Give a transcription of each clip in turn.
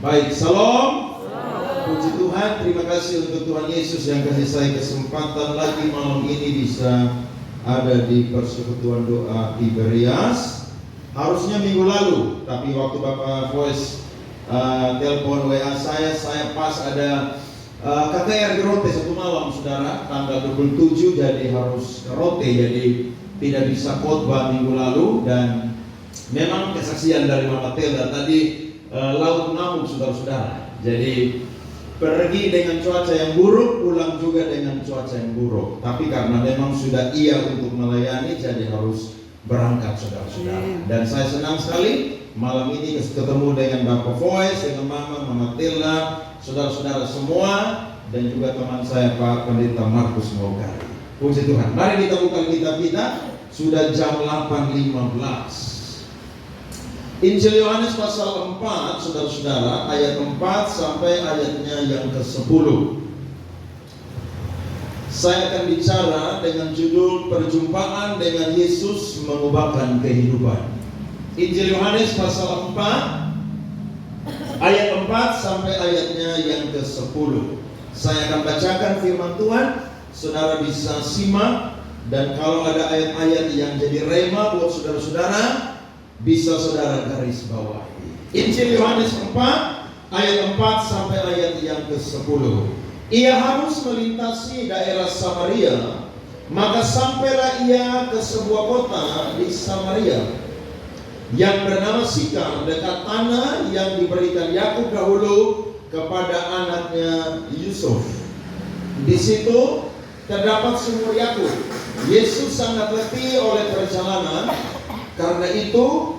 Baik, salam. Puji Tuhan, terima kasih untuk Tuhan Yesus yang kasih saya kesempatan lagi malam ini bisa ada di persekutuan doa Tiberias. Harusnya minggu lalu, tapi waktu Bapak Voice telepon WA saya pas ada KKR di Rote satu malam, saudara, tanggal 27, jadi harus ke Rote, jadi tidak bisa khotbah minggu lalu. Dan memang kesaksian dari Mama Telda tadi, laut ngamuk, saudara-saudara. Jadi pergi dengan cuaca yang buruk, pulang juga dengan cuaca yang buruk. Tapi karena memang sudah iya untuk melayani, jadi harus berangkat, saudara-saudara. Dan saya senang sekali malam ini ketemu dengan Bapak Voice, dengan Mama Telda, saudara-saudara semua, dan juga teman saya Pak Pendeta Markus Maukari. Puji Tuhan. Mari kita buka kitab kita. Sudah jam 8.15. Injil Yohanes pasal 4, saudara-saudara, ayat 4 sampai ayatnya yang ke-10. Saya akan bicara dengan judul Perjumpaan dengan Yesus Mengubahkan Kehidupan. Injil Yohanes pasal 4, ayat 4 sampai ayatnya yang ke-10. Saya akan bacakan firman Tuhan, saudara bisa simak, dan kalau ada ayat-ayat yang jadi rema buat saudara-saudara, bisa saudara garis bawahi. Injil Yohanes 4 ayat 4 sampai ayat yang ke-10. Ia harus melintasi daerah Samaria, maka sampailah ia ke sebuah kota di Samaria yang bernama Sikar, dekat tanah yang diberikan Yakub dahulu kepada anaknya Yusuf. Di situ terdapat sumur Yakub. Yesus sangat letih oleh perjalanan. Karena itu,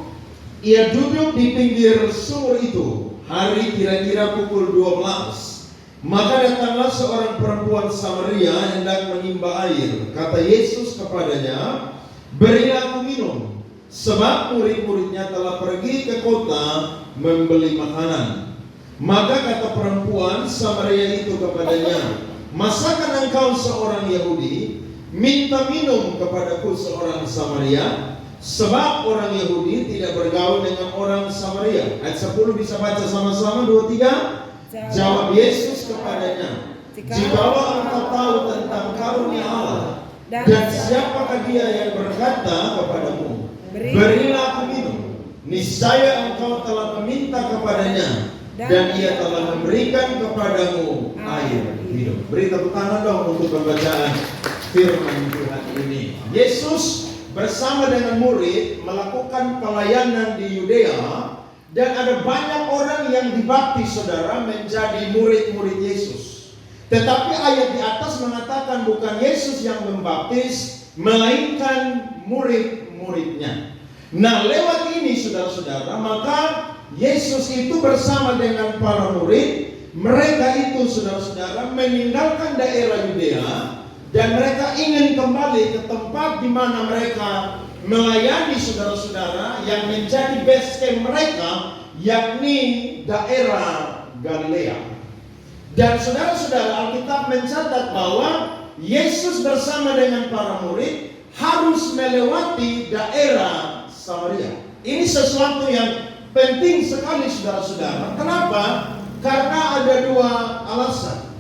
ia duduk di pinggir sumur itu. Hari kira-kira pukul 12. Maka datanglah seorang perempuan Samaria hendak menimba air. Kata Yesus kepadanya, "Berilah aku minum, sebab murid-muridnya telah pergi ke kota membeli makanan." Maka kata perempuan Samaria itu kepadanya, "Masakan engkau seorang Yahudi minta minum kepadaku seorang Samaria? Sebab orang Yahudi tidak bergaul dengan orang Samaria." Ayat 10 bisa baca sama-sama, 2, 3. Jawab Yesus kepadanya, "Jikalau engkau tahu tentang karunia Allah, dan siapakah dia yang berkata kepadamu, berilah aku minum, niscaya engkau telah meminta kepadanya, dan ia telah memberikan kepadamu air hidup." Beri tepuk tangan dong untuk pembacaan firman Tuhan ini. Yesus bersama dengan murid melakukan pelayanan di Yudea, dan ada banyak orang yang dibaptis, saudara, menjadi murid-murid Yesus. Tetapi ayat di atas mengatakan bukan Yesus yang membaptis, melainkan murid-muridnya. Nah, lewat ini, saudara-saudara, maka Yesus itu bersama dengan para murid, mereka itu, saudara-saudara, meninggalkan daerah Yudea, dan mereka ingin kembali ke tempat di mana mereka melayani, saudara-saudara, yang menjadi base camp mereka, yakni daerah Galilea. Dan saudara-saudara, Alkitab mencatat bahwa Yesus bersama dengan para murid harus melewati daerah Samaria. Ini sesuatu yang penting sekali, saudara-saudara. Kenapa? Karena ada dua alasan.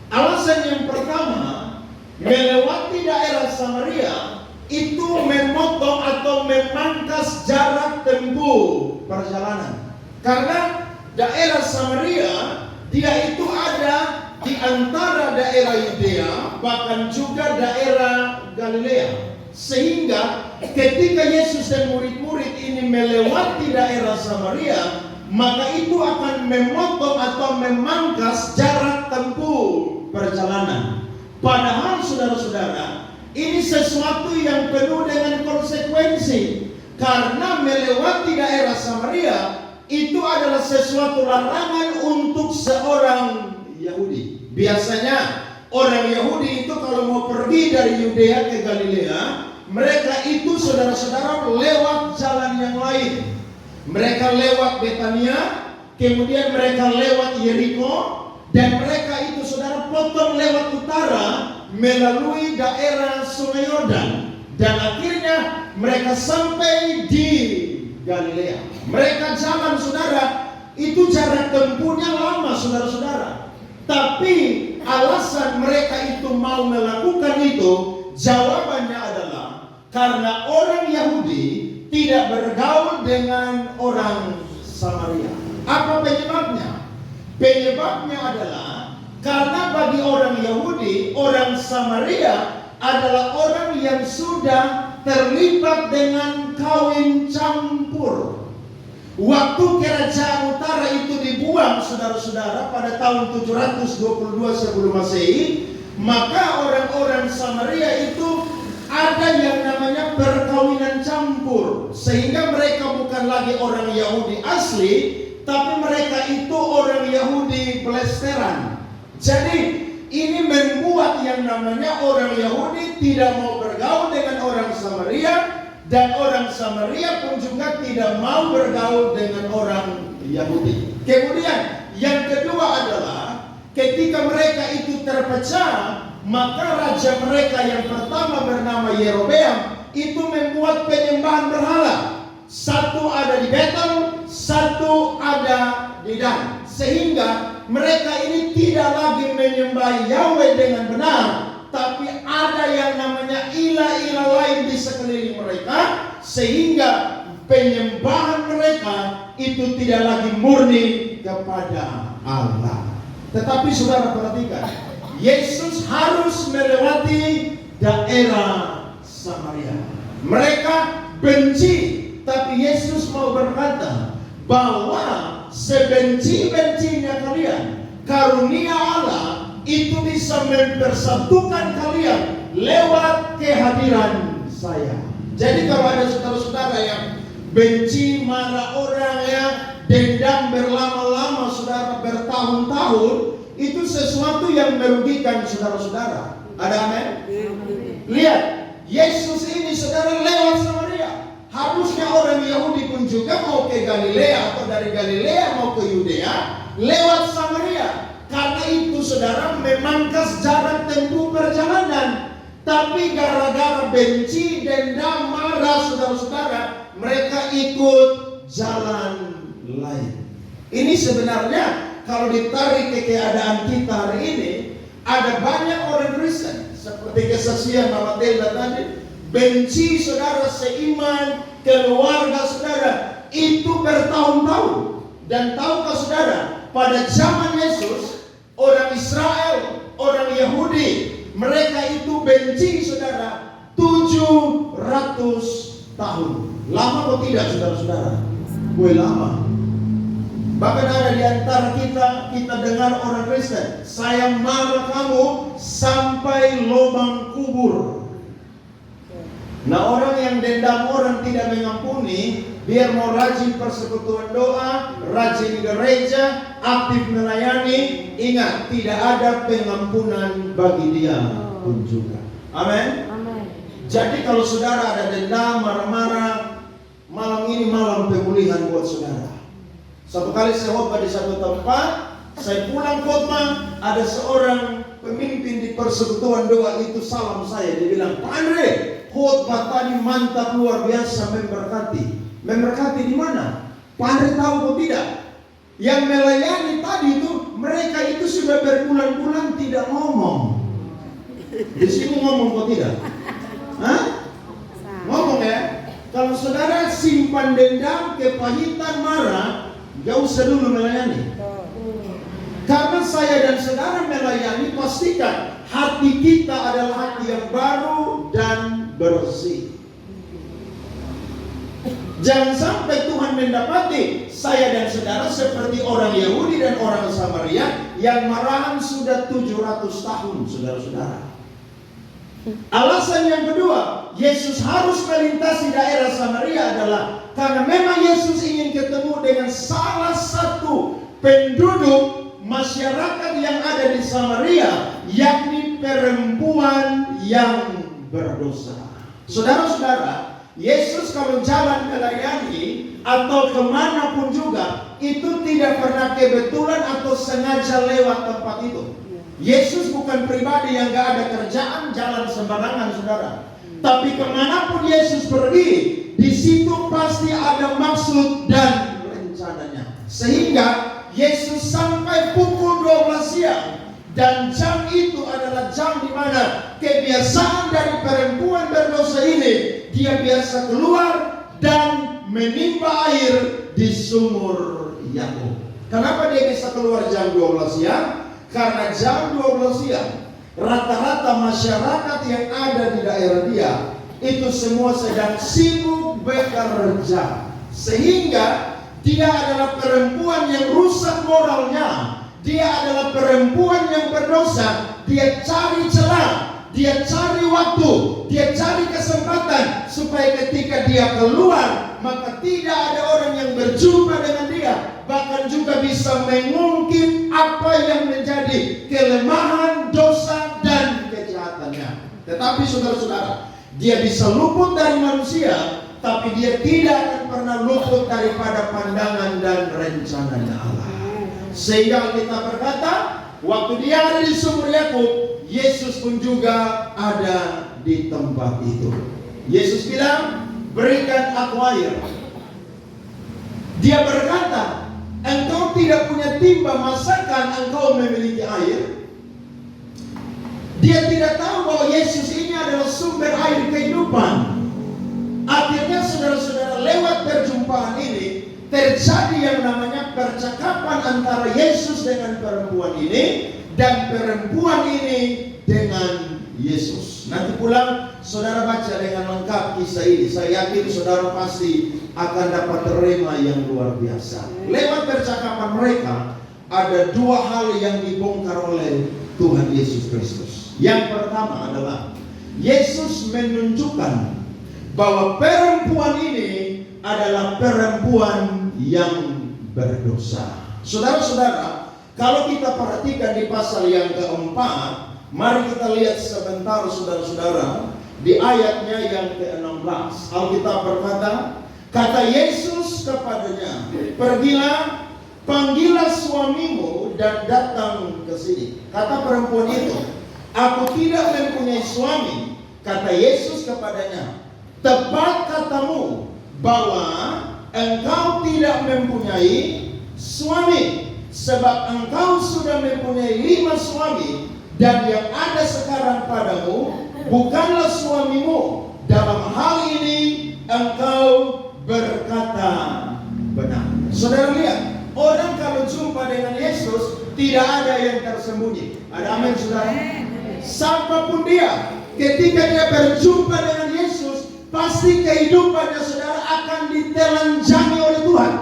Alasan yang pertama, melewati daerah Samaria itu memotong atau memangkas jarak tempuh perjalanan. Karena daerah Samaria, dia itu ada di antara daerah Yudea, bahkan juga daerah Galilea. Sehingga ketika Yesus dan murid-murid ini melewati daerah Samaria, maka itu akan memotong atau memangkas jarak tempuh perjalanan. Padahal, saudara-saudara, ini sesuatu yang penuh dengan konsekuensi. Karena melewati daerah Samaria itu adalah sesuatu larangan untuk seorang Yahudi. Biasanya orang Yahudi itu kalau mau pergi dari Yudea ke Galilea, mereka itu, saudara-saudara, lewat jalan yang lain. Mereka lewat Betania, kemudian mereka lewat Yeriko, dan mereka itu, saudara, potong lewat utara melalui daerah Sungai Yordan, dan akhirnya mereka sampai di Galilea. Mereka jalan, saudara, itu jarak tempuhnya lama, saudara-saudara. Tapi alasan mereka itu mau melakukan itu, jawabannya adalah karena orang Yahudi tidak bergaul dengan orang Samaria. Apa penyebabnya? Penyebabnya adalah karena bagi orang Yahudi, orang Samaria adalah orang yang sudah terlibat dengan kawin campur. Waktu kerajaan utara itu dibuang, saudara-saudara, pada tahun 722 sebelum Masehi, maka orang-orang Samaria itu ada yang namanya perkawinan campur, sehingga mereka bukan lagi orang Yahudi asli, tapi mereka itu orang Yahudi pelesteran. Jadi ini membuat yang namanya orang Yahudi tidak mau bergaul dengan orang Samaria, dan orang Samaria pun juga tidak mau bergaul dengan orang Yahudi. Kemudian yang kedua adalah ketika mereka itu terpecah, maka raja mereka yang pertama bernama Yerobeam itu membuat penyembahan berhala. Satu ada di Betel, satu ada di Dan. Sehingga mereka ini tidak lagi menyembah Yahweh dengan benar, tapi ada yang namanya ilah-ilah lain di sekeliling mereka, sehingga penyembahan mereka itu tidak lagi murni kepada Allah. Tetapi saudara perhatikan, Yesus harus melewati daerah Samaria. Mereka benci, tapi Yesus mau berkata bahwa sebenci-bencinya kalian, karunia Allah itu bisa mempersatukan kalian lewat kehadiran saya. Jadi kalau ada saudara-saudara yang benci, marah orang, ya, dendam berlama-lama, saudara, bertahun-tahun, itu sesuatu yang merugikan saudara-saudara. Ada amin? Lihat, Yesus ini saudara lewat Samaria. Harusnya orang Yahudi pun juga mau ke Galilea atau dari Galilea mau ke Yudea lewat Samaria. Karena itu saudara memangkas jarak tempuh perjalanan. Tapi gara-gara benci, dendam, marah saudara-saudara, mereka ikut jalan lain. Ini sebenarnya kalau ditarik ke keadaan kita hari ini, ada banyak orang Kristen seperti kesaksian Mama Telda tadi, benci saudara seiman, keluarga saudara itu bertahun-tahun. Dan tahukah saudara, pada zaman Yesus, orang Israel, orang Yahudi, mereka itu benci saudara 700 tahun. Lama atau tidak saudara-saudara? Lama. Bahkan ada di antara kita dengar orang Kristen, saya marah kamu sampai lubang kubur. Nah, orang yang dendam orang tidak mengampuni, biar mau rajin persekutuan doa, rajin gereja, aktif melayani, ingat tidak ada pengampunan bagi dia pun juga. Amin. Jadi kalau saudara ada dendam, marah-marah, malam ini malam pemulihan buat saudara. Satu kali saya khotbah di satu tempat, saya pulang khotbah, ada seorang pemimpin di persekutuan doa itu salam saya, dia bilang, Pak Andre, khotbah tadi mantap luar biasa, memberkati. Memberkati di mana? Pak Andre tahu kok tidak? Yang melayani tadi itu, mereka itu sudah berbulan-bulan tidak ngomong. Di sini ngomong kok tidak? Hah? Ngomong ya? Kalau saudara simpan dendam, kepahitan, marah, gak usah dulu melayani. Karena saya dan saudara melayani, pastikan hati kita adalah hati yang baru dan bersih. Jangan sampai Tuhan mendapati saya dan saudara seperti orang Yahudi dan orang Samaria yang marahan sudah 700 tahun, saudara-saudara. Alasan yang kedua, Yesus harus melintasi daerah Samaria adalah karena memang Yesus ingin ketemu dengan salah satu penduduk masyarakat yang ada di Samaria, yakni perempuan yang berdosa. Saudara-saudara, Yesus kalau jalan melayani atau kemanapun juga, itu tidak pernah kebetulan atau sengaja lewat tempat itu. Yesus bukan pribadi yang gak ada kerjaan jalan sembarangan, saudara. Tapi kemanapun Yesus pergi, di situ pasti ada maksud dan rencananya. Sehingga Yesus sampai pukul 12 siang. Dan jam itu adalah jam di mana kebiasaan dari perempuan berdosa ini, dia biasa keluar dan menimba air di sumur Yakub. Kenapa dia bisa keluar jam 12 siang? Karena jam 12 siang rata-rata masyarakat yang ada di daerah dia itu semua sedang sibuk bekerja. Sehingga dia adalah perempuan yang rusak moralnya. Dia adalah perempuan yang berdosa. Dia cari celah, dia cari waktu, dia cari kesempatan supaya ketika dia keluar, maka tidak ada orang yang berjumpa dengan dia, bahkan juga bisa mengungkit apa yang menjadi kelemahan, dosa, dan kejahatannya. Tetapi saudara-saudara, dia bisa luput dari manusia, tapi dia tidak akan pernah luput daripada pandangan dan rencananya Allah. Sehingga kita berkata, waktu dia ada di sumur Yakub, Yesus pun juga ada di tempat itu. Yesus bilang, berikan aku air. Dia berkata, engkau tidak punya timba masakan, engkau memiliki air. Dia tidak tahu bahwa Yesus ini adalah sumber air kehidupan. Akhirnya saudara-saudara, lewat perjumpaan ini terjadi yang namanya percakapan antara Yesus dengan perempuan ini dan perempuan ini dengan Yesus. Nanti pulang saudara baca dengan lengkap kisah ini. Saya yakin saudara pasti akan dapat terima yang luar biasa. Lewat percakapan mereka ada dua hal yang dibongkar oleh Tuhan Yesus Kristus. Yang pertama adalah Yesus menunjukkan bahwa perempuan ini adalah perempuan yang berdosa. Saudara-saudara, kalau kita perhatikan di pasal yang keempat, mari kita lihat sebentar saudara-saudara di ayatnya yang ke-16. Alkitab berkata, kata Yesus kepadanya, pergilah, panggillah suamimu dan datang ke sini. Kata perempuan itu, aku tidak mempunyai suami. Kata Yesus kepadanya, tepat katamu bahwa engkau tidak mempunyai suami, sebab engkau sudah mempunyai 5 suami, dan yang ada sekarang padamu bukanlah suamimu. Dalam hal ini engkau berkata benar. Saudara lihat, orang kalau jumpa dengan Yesus tidak ada yang tersembunyi. Ada amin saudara? Siapapun dia, ketika dia berjumpa dengan Yesus, pasti kehidupannya saudara akan ditelanjangi oleh Tuhan.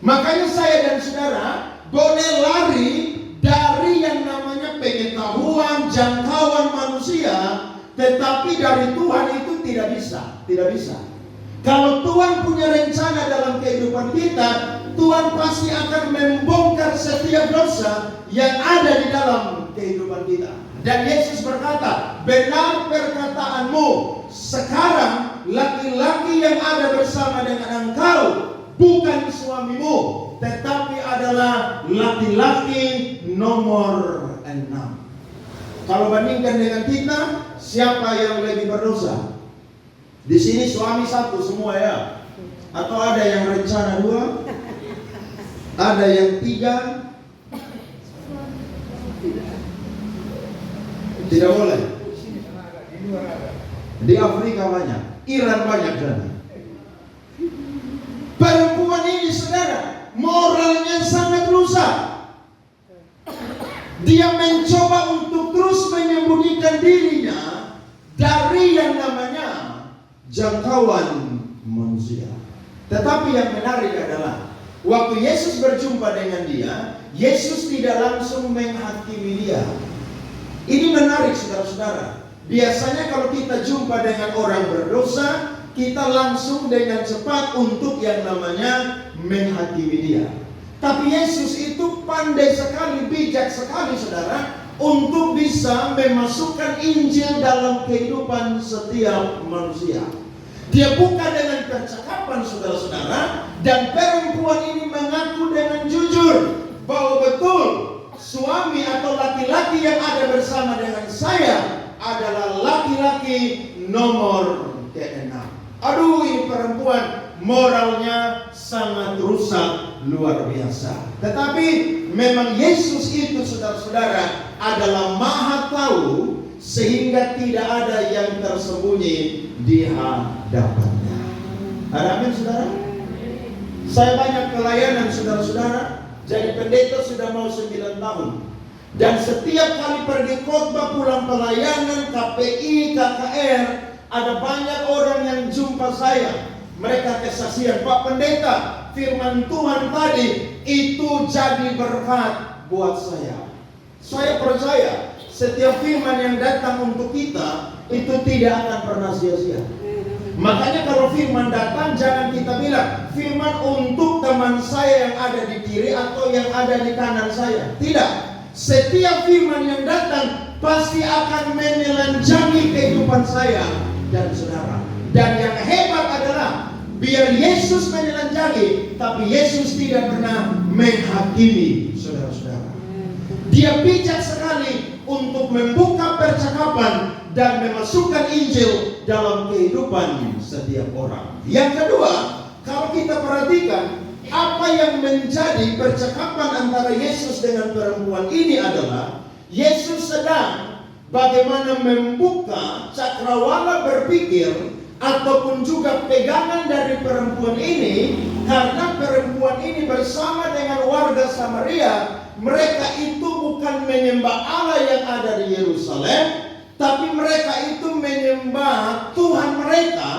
Makanya saya dan saudara boleh lari dari yang namanya pengetahuan, jangkauan manusia, tetapi dari Tuhan itu tidak bisa. Tidak bisa. Kalau Tuhan punya rencana dalam kehidupan kita, Tuhan pasti akan membongkar setiap dosa yang ada di dalam kehidupan kita. Dan Yesus berkata, benar perkataanmu. Sekarang laki-laki yang ada bersama dengan engkau bukan suamimu, tetapi adalah laki-laki nomor 6. Kalau bandingkan dengan kita, siapa yang lebih berdosa? Di sini suami satu semua ya? Atau ada yang rencana 2? Ada yang 3? Tidak boleh. Di Afrika banyak, Iran banyak sana. Perempuan ini saudara, moralnya sangat rusak. Dia mencoba untuk terus menyembunyikan dirinya dari yang namanya jangkauan manusia. Tetapi yang menarik adalah waktu Yesus berjumpa dengan dia, Yesus tidak langsung menghakimi dia. Ini menarik saudara-saudara. Biasanya kalau kita jumpa dengan orang berdosa, kita langsung dengan cepat untuk yang namanya menghakimi dia. Tapi Yesus itu pandai sekali, bijak sekali saudara, untuk bisa memasukkan Injil dalam kehidupan setiap manusia. Dia buka dengan percakapan saudara-saudara, dan perempuan ini mengaku dengan jujur bahwa betul suami atau laki-laki yang ada bersama dengan saya adalah laki-laki nomor ke-6. Aduh, ini perempuan moralnya sangat rusak luar biasa. Tetapi memang Yesus itu, saudara-saudara, adalah Maha Tahu, sehingga tidak ada yang tersembunyi di hadapannya. Ada amin, saudara? Saya banyak pelayanan, saudara-saudara. Jadi pendeta sudah mau 9 tahun. Dan setiap kali pergi khotbah, pulang pelayanan, KPI, KKR, ada banyak orang yang jumpa saya. Mereka kesaksian, Pak Pendeta, firman Tuhan tadi itu jadi berkat buat saya. Saya percaya setiap firman yang datang untuk kita itu tidak akan pernah sia-sia. Makanya kalau firman datang, jangan kita bilang firman untuk teman saya yang ada di kiri atau yang ada di kanan saya. Tidak. Setiap firman yang datang pasti akan menelanjangi kehidupan saya dan saudara. Dan yang hebat adalah biar Yesus menelanjangi, tapi Yesus tidak pernah menghakimi, saudara-saudara. Dia bijak sekali untuk membuka percakapan dan memasukkan Injil dalam kehidupan setiap orang. Yang kedua, kalau kita perhatikan apa yang menjadi percakapan antara Yesus dengan perempuan ini adalah Yesus sedang bagaimana membuka cakrawala berpikir ataupun juga pegangan dari perempuan ini, karena perempuan ini bersama dengan warga Samaria, mereka itu bukan menyembah Allah yang ada di Yerusalem, tapi mereka itu menyembah Tuhan mereka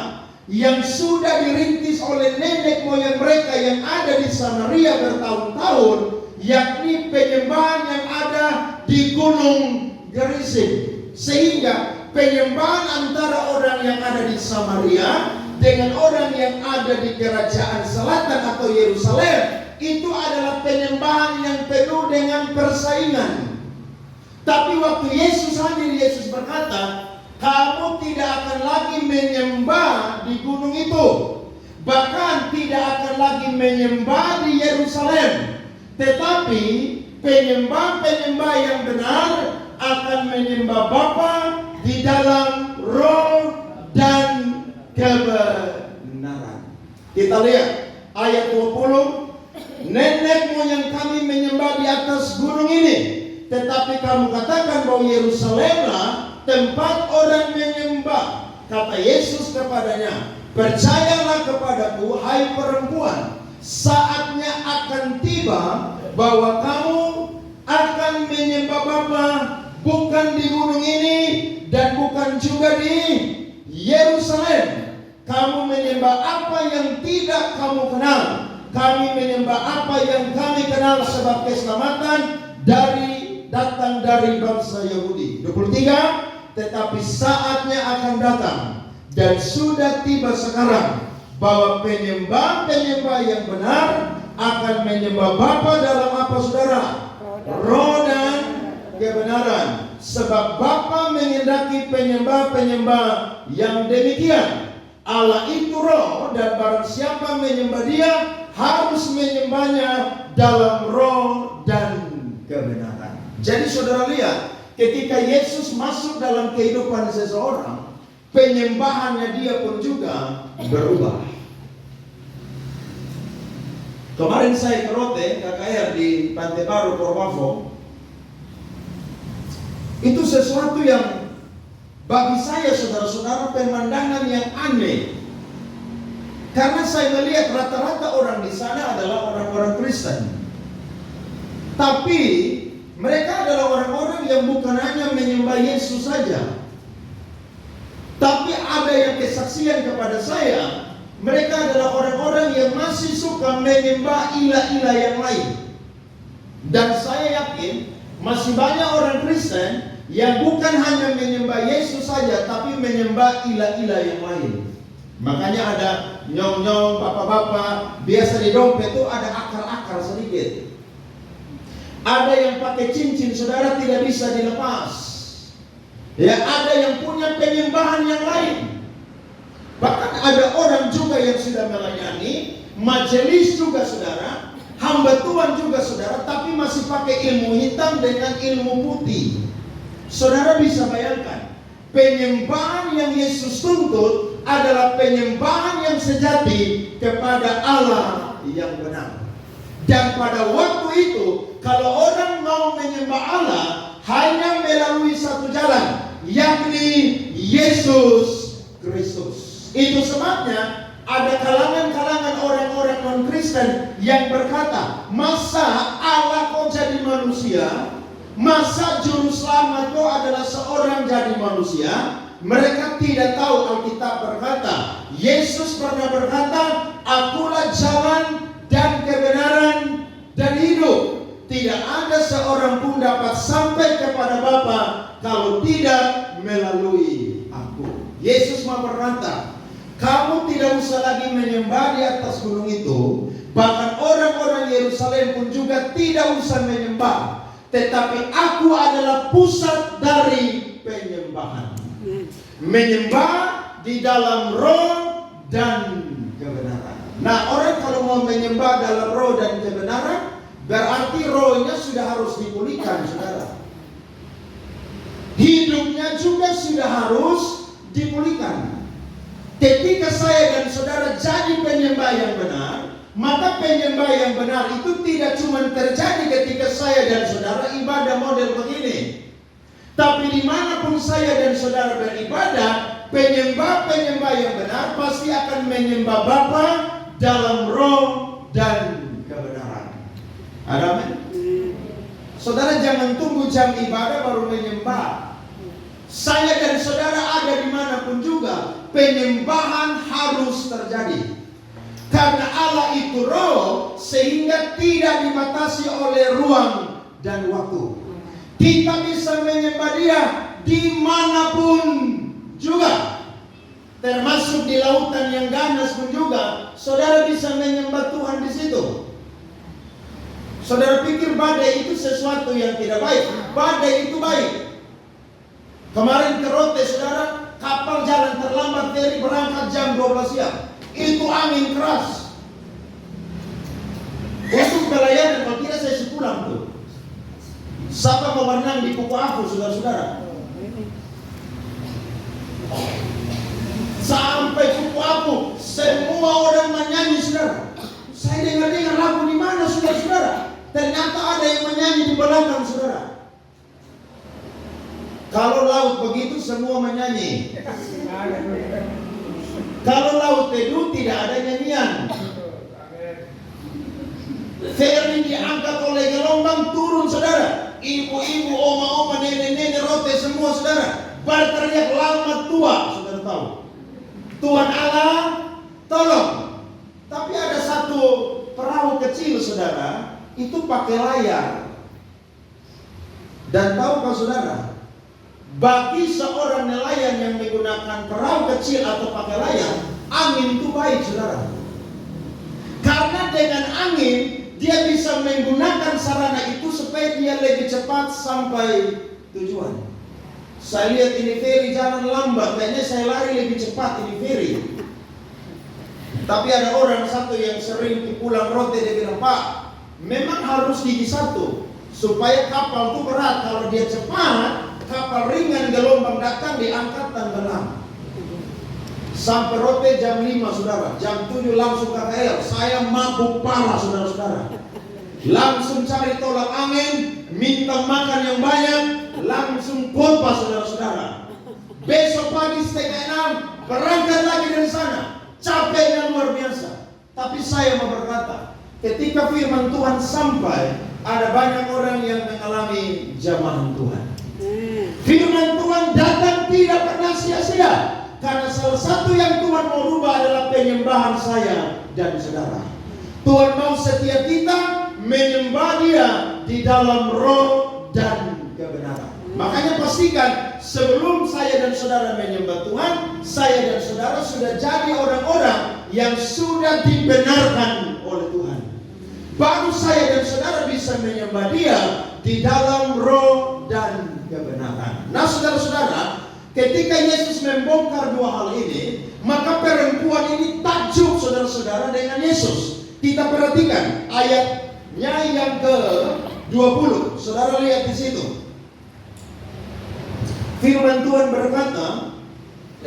yang sudah dirintis oleh nenek moyang mereka yang ada di Samaria bertahun-tahun, yakni penyembahan yang ada di Gunung Gerizim. Sehingga penyembahan antara orang yang ada di Samaria dengan orang yang ada di kerajaan selatan atau Yerusalem itu adalah penyembahan yang penuh dengan persaingan. Tapi waktu Yesus hadir, Yesus berkata, kamu tidak akan lagi menyembah di gunung itu, bahkan tidak akan lagi menyembah di Yerusalem, tetapi penyembah-penyembah yang benar akan menyembah Bapa di dalam roh dan kebenaran. Kita lihat ayat 20. Nenek moyang kami menyembah di atas gunung ini, tetapi kamu katakan bahwa Yerusalemlah tempat orang menyembah. Kata Yesus kepadanya, percayalah kepadaku, hai perempuan, saatnya akan tiba bahwa kamu akan menyembah Bapa bukan di gunung ini dan bukan juga di Yerusalem. Kamu menyembah apa yang tidak kamu kenal. Kami menyembah apa yang kami kenal, sebab keselamatan datang dari bangsa Yahudi. 23. Tetapi saatnya akan datang dan sudah tiba sekarang bahwa penyembah-penyembah yang benar akan menyembah Bapa dalam apa, saudara? Roh dan kebenaran. Sebab Bapa menghendaki penyembah-penyembah yang demikian. Allah itu roh, dan barang siapa menyembah Dia harus menyembahnya dalam roh dan kebenaran. Jadi saudara lihat, ketika Yesus masuk dalam kehidupan seseorang, penyembahannya dia pun juga berubah. Kemarin saya ke Rote, KKR di Pantai Baru, Purwafo. Itu sesuatu yang bagi saya, saudara-saudara, pemandangan yang aneh. Karena saya melihat rata-rata orang di sana adalah orang-orang Kristen. Tapi mereka adalah orang-orang yang bukan hanya menyembah Yesus saja, tapi ada yang kesaksian kepada saya, mereka adalah orang-orang yang masih suka menyembah ilah-ilah yang lain. Dan saya yakin masih banyak orang Kristen yang bukan hanya menyembah Yesus saja, tapi menyembah ilah-ilah yang lain. Makanya ada nyong-nyong, bapak-bapak, biasa di dompet itu ada akar-akar sedikit. Ada yang pakai cincin, saudara, tidak bisa dilepas. Ya, ada yang punya penyembahan yang lain. Bahkan ada orang juga yang sudah melayani majelis juga, saudara, hamba Tuhan juga, saudara, tapi masih pakai ilmu hitam dengan ilmu putih. Saudara bisa bayangkan, penyembahan yang Yesus tuntut adalah penyembahan yang sejati kepada Allah yang benar. Dan pada waktu itu, kalau orang mau menyembah Allah, hanya melalui satu jalan, yakni Yesus Kristus. Itu sebabnya ada kalangan-kalangan orang-orang non-Kristen yang berkata, masa Allah kok jadi manusia? Masa juru selamat kok adalah seorang jadi manusia? Mereka tidak tahu Alkitab berkata, Yesus pernah berkata, akulah jalan dan kebenaran dan hidup. Tidak ada seorang pun dapat sampai kepada Bapa kalau tidak melalui aku. Yesus mau berkata, kamu tidak usah lagi menyembah di atas gunung itu. Bahkan orang-orang Yerusalem pun juga tidak usah menyembah. Tetapi aku adalah pusat dari penyembahan. Menyembah di dalam roh dan kebenaran. Nah, orang kalau mau menyembah dalam roh dan kebenaran, berarti rohnya sudah harus dipulihkan, saudara. Hidupnya juga sudah harus dipulihkan. Ketika saya dan saudara jadi penyembah yang benar, maka penyembah yang benar itu tidak cuma terjadi ketika saya dan saudara ibadah model begini. Tapi dimanapun saya dan saudara beribadah, penyembah-penyembah yang benar pasti akan menyembah Bapa dalam roh dan kebenaran. Amin. Saudara jangan tunggu jam ibadah baru menyembah. Saya dan saudara ada dimanapun juga, penyembahan harus terjadi. Karena Allah itu roh, sehingga tidak dibatasi oleh ruang dan waktu. Kita bisa menyembah Dia dimanapun juga, termasuk di lautan yang ganas pun juga. Saudara bisa menyembah Tuhan di situ. Saudara pikir badai itu sesuatu yang tidak baik? Badai itu baik. Kemarin ke Rote, saudara, kapal jalan terlambat, feri berangkat jam 12 siang. Itu angin keras. Untuk pelayanan, kalau tidak saya pulang tuh. Siapa mau berenang di Kuku Aku, saudara-saudara? Sampai Kuku Aku, semua orang menyanyi, saudara. Saya dengar-dengar lagu di mana, saudara-saudara? Ternyata ada yang menyanyi di belakang, saudara. Kalau laut begitu semua menyanyi. Kalau laut teduh tidak ada nyanyian. Feri diangkat oleh gelombang, turun, saudara. Ibu-ibu, oma-oma, nenek-nenek, Rote semua, saudara, berteriak lama tua. Saudara tahu, Tuhan Allah tolong. Tapi ada satu perahu kecil, saudara, itu pakai layar. Dan tahukah saudara, bagi seorang nelayan yang menggunakan perahu kecil atau pakai layar, angin itu baik, saudara. Karena dengan angin dia bisa menggunakan sarana itu supaya dia lebih cepat sampai tujuan. Saya lihat ini feri jalan lambat, kayaknya saya lari lebih cepat ini feri. Tapi ada orang satu yang sering pulang Rote, dia bilang, Pak, memang harus gigi satu supaya kapal itu berat. Kalau dia cepat, kapal ringan, gelombang datang, diangkat tenggelam. Sampai Rote jam 5, saudara. Jam 7 langsung KKL. Saya mabuk parah, saudara-saudara. Langsung cari tolak angin, minta makan yang banyak, langsung khotbah, saudara-saudara. Besok pagi 5:30 berangkat lagi dari sana. Capeknya luar biasa. Tapi saya mau berkata, ketika firman Tuhan sampai, ada banyak orang yang mengalami jamahan Tuhan. Firman Tuhan datang tidak pernah sia-sia. Karena salah satu yang Tuhan mau rubah adalah penyembahan saya dan saudara. Tuhan mau setiap kita menyembah Dia di dalam roh dan kebenaran. Makanya pastikan sebelum saya dan saudara menyembah Tuhan, saya dan saudara sudah jadi orang-orang yang sudah dibenarkan oleh Tuhan. Baru saya dan saudara bisa menyembah Dia di dalam roh dan kebenaran. Nah, saudara-saudara, ketika Yesus membongkar dua hal ini, maka perempuan ini takjub, saudara-saudara, dengan Yesus. Kita perhatikan ayatnya yang ke-20. Saudara lihat di situ. Firman Tuhan berkata,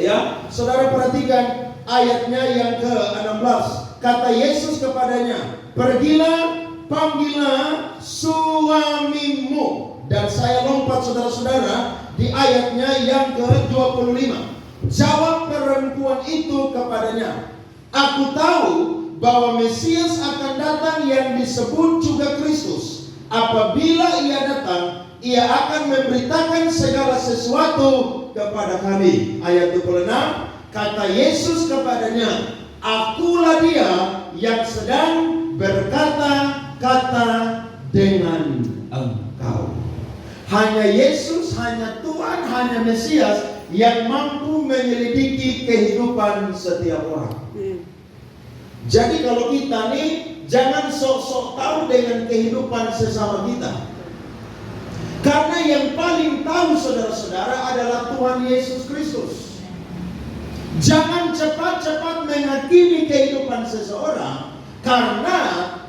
ya, saudara perhatikan ayatnya yang ke-16. Kata Yesus kepadanya, pergilah panggillah suamimu. Dan saya lompat saudara-saudara di ayatnya yang ke-25. Jawab perempuan itu kepadanya, aku tahu bahwa Mesias akan datang yang disebut juga Kristus. Apabila ia datang, ia akan memberitakan segala sesuatu kepada kami. Ayat 26, kata Yesus kepadanya, akulah dia yang sedang berkata-kata dengan engkau. Hanya Yesus, hanya Tuhan, hanya Mesias yang mampu menyelidiki kehidupan setiap orang. Jadi kalau kita nih jangan sok-sok tahu dengan kehidupan sesama kita. Karena yang paling tahu saudara-saudara adalah Tuhan Yesus Kristus. Jangan cepat-cepat menghakimi kehidupan seseorang karena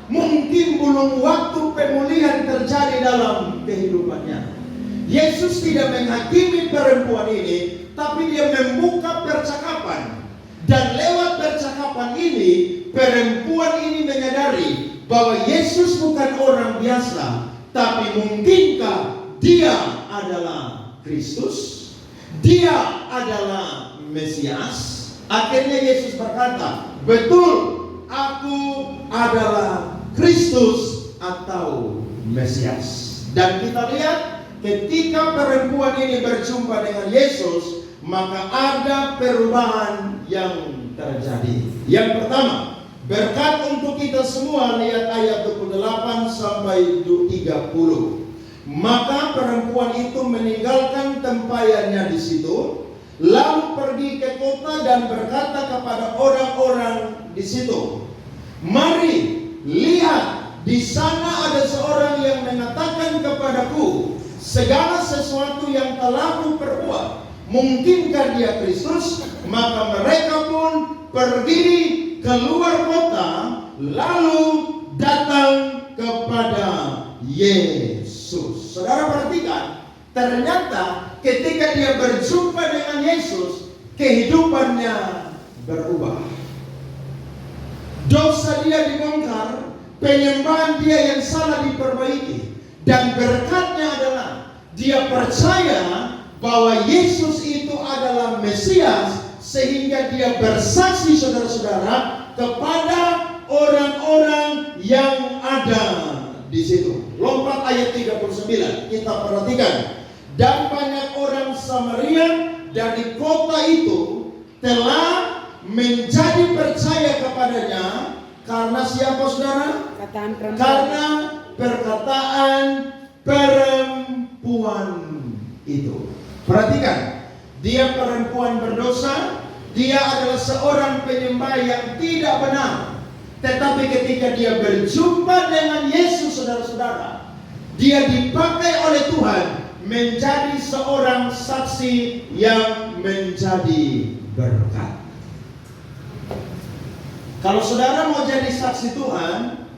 mungkin belum waktu pemulihan terjadi dalam kehidupannya. Yesus tidak menghakimi perempuan ini, tapi dia membuka percakapan. Dan lewat percakapan ini, perempuan ini menyadari bahwa Yesus bukan orang biasa, tapi mungkinkah dia adalah Kristus? Dia adalah Mesias? Akhirnya Yesus berkata, betul, aku adalah Kristus atau Mesias. Dan kita lihat ketika perempuan ini berjumpa dengan Yesus, maka ada perubahan yang terjadi. Yang pertama, berkat untuk kita semua. Lihat ayat 28 sampai 30. Maka perempuan itu meninggalkan tempayannya di situ, lalu pergi ke kota dan berkata kepada orang-orang di situ, mari lihat, di sana ada seorang yang mengatakan kepadaku segala sesuatu yang telah kuperbuat. Mungkinkah dia Kristus? Maka mereka pun pergi keluar kota, lalu datang kepada Yesus. Saudara perhatikan, ternyata ketika dia berjumpa dengan Yesus, kehidupannya berubah. Dosa dia dibongkar, penyembahan dia yang salah diperbaiki, dan berkatnya adalah dia percaya bahwa Yesus itu adalah Mesias, sehingga dia bersaksi saudara-saudara kepada orang-orang yang ada di situ. Lompat ayat 39, kita perhatikan. Dan banyak orang Samaria dari kota itu telah menjadi percaya kepadanya. Karena siapa saudara? Karena perkataan perempuan itu. Perhatikan, dia perempuan berdosa, dia adalah seorang penyembah yang tidak benar. Tetapi ketika dia berjumpa dengan Yesus, saudara-saudara, dia dipakai oleh Tuhan menjadi seorang saksi yang menjadi berkat. Kalau saudara mau jadi saksi Tuhan,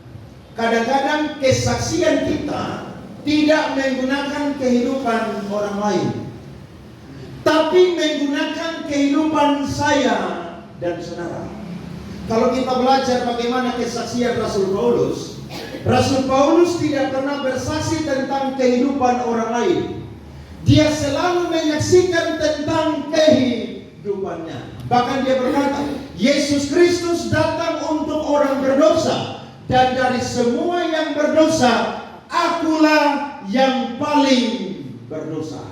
kadang-kadang kesaksian kita tidak menggunakan kehidupan orang lain, tapi menggunakan kehidupan saya dan saudara. Kalau kita belajar bagaimana kesaksian Rasul Paulus tidak pernah bersaksi tentang kehidupan orang lain. Dia selalu menyaksikan tentang kehidupannya. Bahkan dia berkata, Yesus Kristus datang untuk orang berdosa, dan dari semua yang berdosa, akulah yang paling berdosa.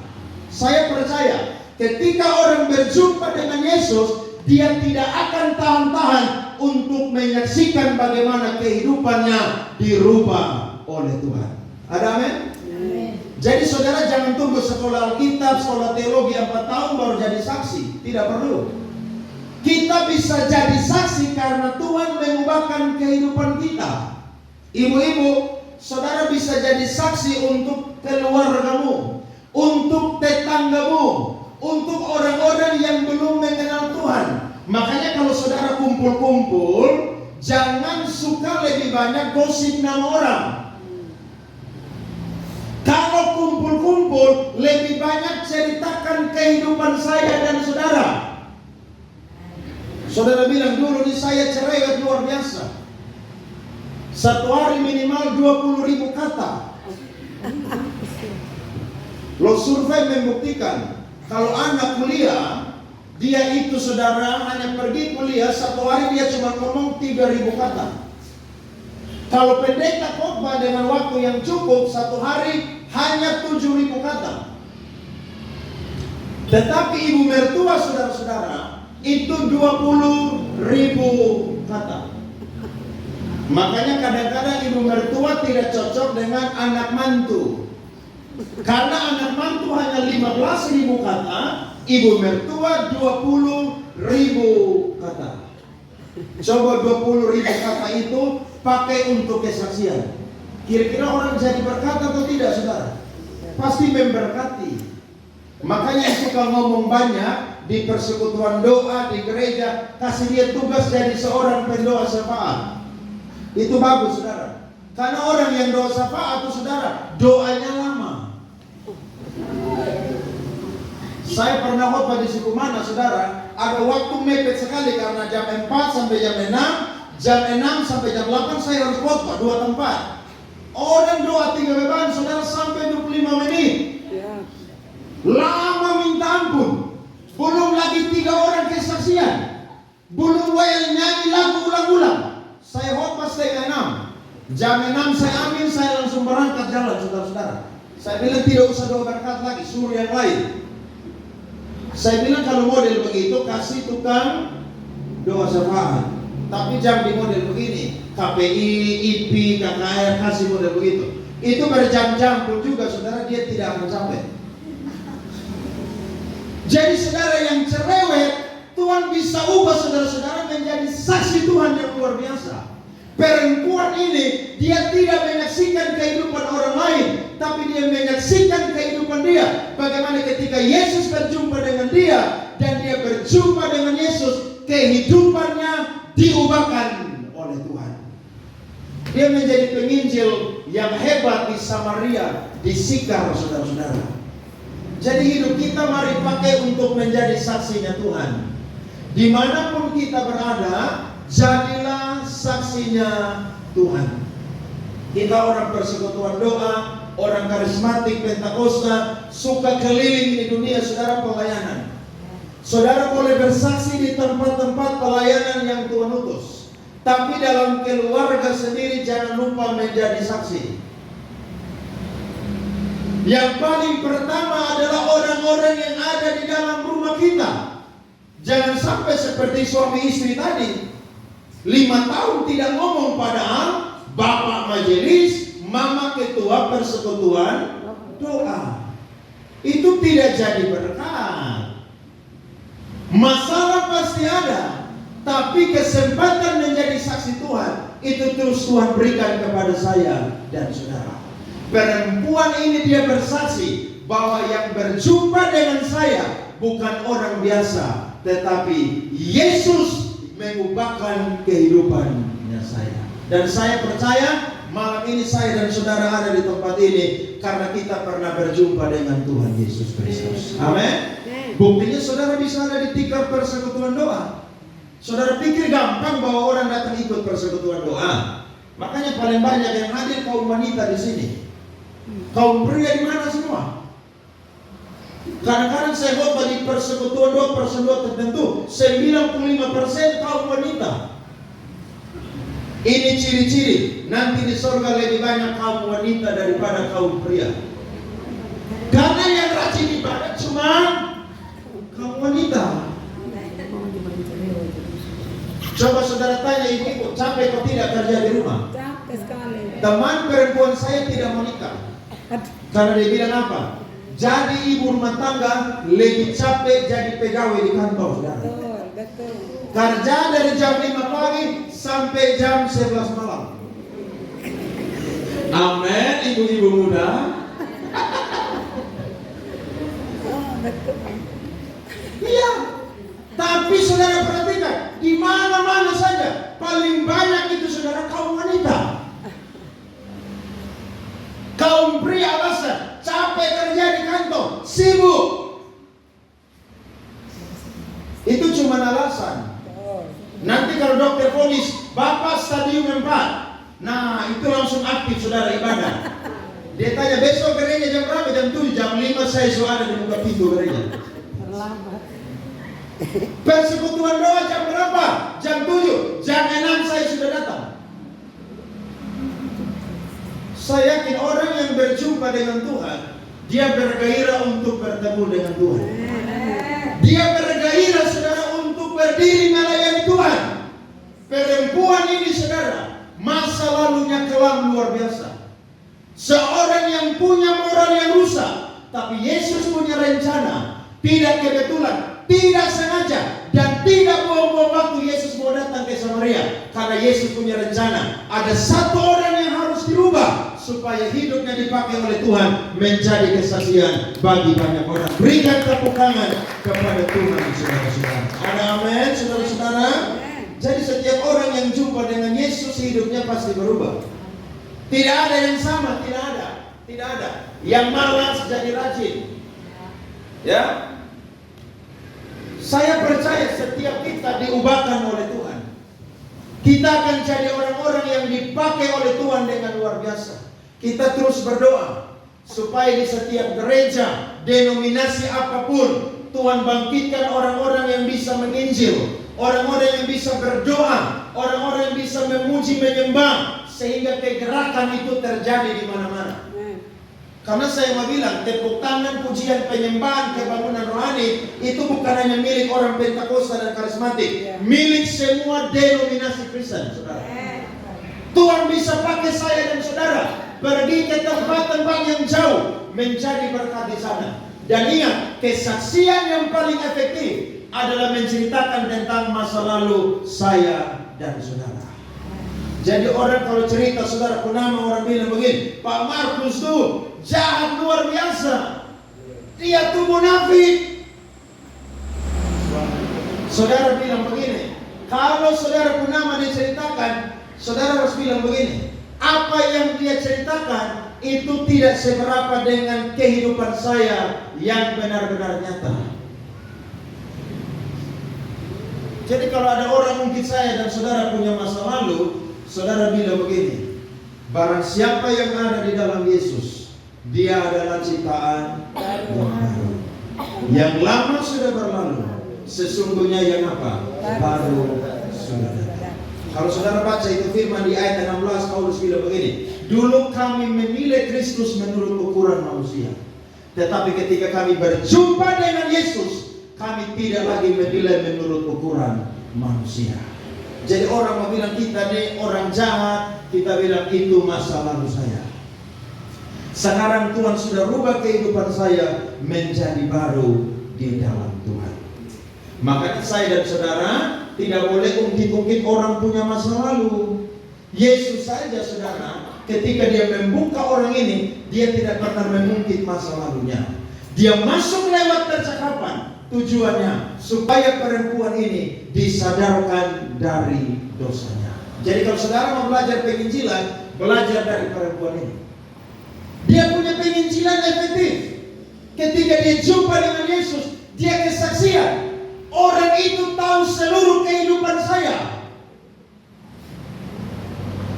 Saya percaya ketika orang berjumpa dengan Yesus, dia tidak akan tahan-tahan untuk menyaksikan bagaimana kehidupannya dirubah oleh Tuhan. Ada amin? Jadi saudara jangan tunggu sekolah Alkitab, sekolah teologi 4 tahun baru jadi saksi. Tidak perlu. Kita bisa jadi saksi karena Tuhan mengubahkan kehidupan kita. Ibu-ibu, saudara bisa jadi saksi untuk keluargamu, untuk tetanggamu, untuk orang-orang yang belum mengenal Tuhan. Makanya kalau saudara kumpul-kumpul, jangan suka lebih banyak gosip nama orang. Kalau kumpul-kumpul, lebih banyak ceritakan kehidupan saya dan saudara. Saudara bilang, dulu nih saya cerewet luar biasa. Satu hari minimal 20.000 kata. Lo survei membuktikan kalau anak kuliah, dia itu saudara hanya pergi kuliah satu hari dia cuma ngomong 3.000 kata. Kalau pendeta khotbah dengan waktu yang cukup satu hari hanya 7.000 kata. Tetapi ibu mertua saudara-saudara itu 20.000 kata. Makanya kadang-kadang ibu mertua tidak cocok dengan anak mantu. Karena anak mantu hanya 15.000 kata, ibu mertua 20.000 kata. Coba 20.000 kata itu pakai untuk kesaksian. Kira-kira orang jadi berkata atau tidak, saudara? Pasti memberkati. Makanya suka ngomong banyak di persekutuan doa di gereja, kasih dia tugas jadi seorang pendoa syafaat. Itu bagus, saudara. Karena orang yang doa syafaat itu, saudara, doanya lama. Saya pernah khotbah di Sukumana, saudara. Ada waktu mepet sekali karena jam 4 sampai jam 6, jam 6 sampai jam 8 saya harus khotbah 2 tempat. Orang doa 3 beban, saudara, sampai 25 menit. Lama minta ampun. Belum lagi 3 orang kesaksian. Belum yang nyanyi lagu ulang-ulang. Saya khotbah setengah 6. Jam 6 saya ambil, saya langsung berangkat jalan, saudara-saudara. Saya bilang tidak usah doa berkat lagi, suruh yang lain. Saya bilang kalau model begitu kasih tukang doa syafaat. Tapi jangan di model begini, KPI, IP, KKR kasih model begitu. Itu berjam-jam pun juga saudara dia tidak akan sampai. Jadi saudara yang cerewet, Tuhan bisa ubah saudara-saudara menjadi saksi Tuhan yang luar biasa. Perempuan ini dia tidak menyaksikan kehidupan orang lain, tapi dia menyaksikan kehidupan dia. Bagaimana ketika Yesus berjumpa dengan dia dan dia berjumpa dengan Yesus, kehidupannya diubahkan oleh Tuhan. Dia menjadi penginjil yang hebat di Samaria, di Sikar, saudara-saudara. Jadi hidup kita mari pakai untuk menjadi saksinya Tuhan. Dimanapun kita berada, jadilah saksinya Tuhan. Kita orang persekutuan doa, orang karismatik Pentakosta, suka keliling di dunia, saudara, pelayanan. Saudara boleh bersaksi di tempat-tempat pelayanan yang Tuhan utus. Tapi dalam keluarga sendiri jangan lupa menjadi saksi. Yang paling pertama adalah orang-orang yang ada di dalam rumah kita. Jangan sampai seperti suami istri tadi, 5 tahun tidak ngomong, padahal bapak majelis, mama ketua persekutuan doa. Itu tidak jadi berkat. Masalah pasti ada, tapi kesempatan menjadi saksi Tuhan itu terus Tuhan berikan kepada saya dan saudara. Perempuan ini dia bersaksi bahwa yang berjumpa dengan saya bukan orang biasa, tetapi Yesus mengubahkan kehidupannya saya. Dan saya percaya malam ini saya dan saudara ada di tempat ini karena kita pernah berjumpa dengan Tuhan Yesus Kristus. Amin. Buktinya saudara bisa ada di tikar persekutuan doa. Saudara pikir gampang bahwa orang datang ikut persekutuan doa? Makanya paling banyak yang hadir kaum wanita di sini. Kaum pria di mana semua? Kadang-kadang saya khotbah di persekutuan doa tertentu 95% kaum wanita. Ini ciri-ciri nanti di surga lebih banyak kaum wanita daripada kaum pria. Karena yang rajin ibadah cuma kaum wanita. Coba saudara tanya ibu-ibu, capek atau tidak kerja di rumah? Capek sekali. Teman perempuan saya tidak mau nikah. Karena dia bilang apa? Jadi ibu rumah tangga lebih capek jadi pegawai di kantor, saudara. Betul, betul. Kerja dari jam 5 pagi sampai jam 11 malam. Amin, ibu-ibu muda. Oh, betul. Iya. Tapi saudara perhatikan, di mana-mana saja paling banyak itu saudara kaum wanita. Kaum pria alasan capek kerja di kantor, sibuk. Itu cuma alasan. Nanti kalau dokter vonis, Bapak stadium 4, Nah, itu langsung aktif saudara ibadah. Dia tanya, besok gereja jam berapa? Jam 7, jam 5 saya sudah ada di muka pintu gereja. Terlambat. Persekutuan doa jam berapa? Jam 7, jam 6 saya sudah datang. Saya yakin orang yang berjumpa dengan Tuhan, dia bergairah untuk bertemu dengan Tuhan. Dia bergairah saudara untuk berdiri melayani Tuhan. Perempuan ini saudara, masa lalunya kelam luar biasa. Seorang yang punya moral yang rusak, tapi Yesus punya rencana, tidak kebetulan, tidak sengaja, dan tidak buang-buang waktu Yesus mau datang ke Samaria. Karena Yesus punya rencana, ada satu orang yang harus dirubah supaya hidupnya dipakai oleh Tuhan menjadi kesaksian bagi banyak orang. Berikan tepuk tangan kepada Tuhan, saudara-saudara. Ada amin, saudara-saudara. Jadi setiap orang yang jumpa dengan Yesus hidupnya pasti berubah. Tidak ada yang sama, tidak ada. Yang malas jadi rajin. Ya. Saya percaya setiap kita diubahkan oleh Tuhan. Kita akan jadi orang-orang yang dipakai oleh Tuhan dengan luar biasa. Kita terus berdoa supaya di setiap gereja, denominasi apapun, Tuhan bangkitkan orang-orang yang bisa menginjil, orang-orang yang bisa berdoa, orang-orang yang bisa memuji, menyembah, sehingga kegerakan itu terjadi di mana-mana. Karena saya mau bilang, tepuk tangan, pujian, penyembahan, kebangunan rohani itu bukan hanya milik orang Pentakosta dan karismatik, milik semua denominasi Kristen, saudara. Tuhan bisa pakai saya dan saudara pergi ke tempat-tempat yang jauh, menjadi berkat di sana. Dan ingat, kesaksian yang paling efektif adalah menceritakan tentang masa lalu saya dan saudara. Jadi orang kalau cerita saudara Kunama, orang bilang begini, Pak Markus tuh jahat luar biasa, dia tuh munafik. Saudara bilang begini, kalau saudara Kunama diceritakan, saudara harus bilang begini, apa yang dia ceritakan itu tidak seberapa dengan kehidupan saya yang benar-benar nyata. Jadi kalau ada orang mungkin saya dan saudara punya masa lalu, saudara bilang begini, barang siapa yang ada di dalam Yesus, dia adalah ciptaan yang baru. Yang lama sudah berlalu, sesungguhnya yang apa? Baru sudah datang. Kalau saudara baca itu firman di ayat 16, Paulus bilang begini, dulu kami menilai Kristus menurut ukuran manusia, tetapi ketika kami berjumpa dengan Yesus, kami tidak lagi menilai menurut ukuran manusia. Jadi orang mau bilang kita nih orang jahat, kita bilang itu masa lalu saya. Sekarang Tuhan sudah rubah kehidupan saya menjadi baru di dalam Tuhan. Makanya saya dan saudara tidak boleh ungkit-ungkit orang punya masa lalu. Yesus saja saudara, ketika dia membuka orang ini, dia tidak pernah mengungkit masa lalunya. Dia masuk lewat percakapan. Tujuannya supaya perempuan ini disadarkan dari dosanya. Jadi kalau saudara mau belajar penginjilan, belajar dari perempuan ini. Dia punya penginjilan efektif. Ketika dia jumpa dengan Yesus, dia kesaksian. Orang itu tahu seluruh kehidupan saya.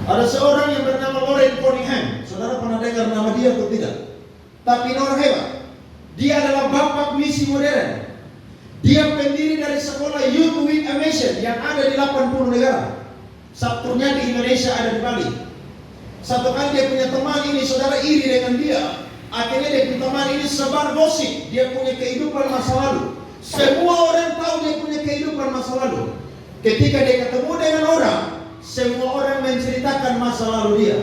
Ada seorang yang bernama Loren Cunningham. Saudara pernah dengar nama dia atau tidak? Tapi ini orang hebat. Dia adalah bapak misi modern. Dia pendiri dari sekolah Youth with a Mission yang ada di 80 negara. Sabtunya di Indonesia, ada di Bali. Satu kali dia punya teman ini, saudara iri dengan dia. Akhirnya dia punya teman ini sebar gosip. Dia punya kehidupan masa lalu. Semua orang tahu dia punya kehidupan masa lalu. Ketika dia ketemu dengan orang, semua orang menceritakan masa lalu dia.